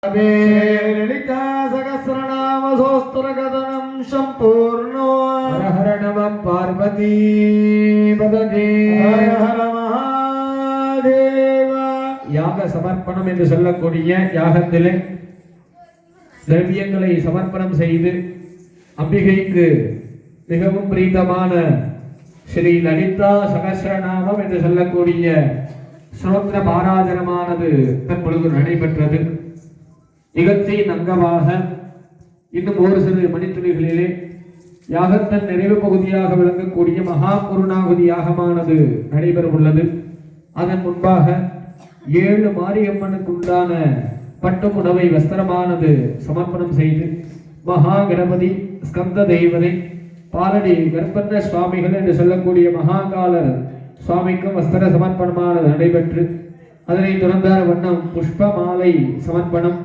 ललिता सहस्रनाम सोस्त्रकथनं संपूर्णो हर हर नमः पार्वती पदगे हर हर महादेव யாக சமர்ப்பணம் என்று சொல்லக்கூடிய யாகத்திலே திரவியங்களை சமர்ப்பணம் செய்து அம்பிகைக்கு மிகவும் பிரீதமான ஸ்ரீ லலிதா சகஸ்ரநாமம் என்று சொல்லக்கூடிய ஸ்தோத்திர பாராயணமானது தற்பொழுது நடைபெற்றது. நிகழ்ச்சியின் அங்கமாக இன்னும் ஒரு சில மணித்துளிகளிலே யாகத்தின் நிறைவு பகுதியாக விளங்கக்கூடிய மகா குருநாகுதி யாகமானது நடைபெற உள்ளது. அதன் முன்பாக 7 மாரியம்மனுக்கு உண்டான பட்டு புடவை வஸ்திரமானது சமர்ப்பணம் செய்து மகா கணபதி ஸ்கந்த தெய்வதை பாலடி கர்ப்பண்ண சுவாமிகள் என்று சொல்லக்கூடிய மகாகாலர் சுவாமிக்கும் வஸ்திர சமர்ப்பணமானது நடைபெற்று அதனை தொடர்ந்தார் வண்ணம் புஷ்ப மாலை சமர்ப்பணம்,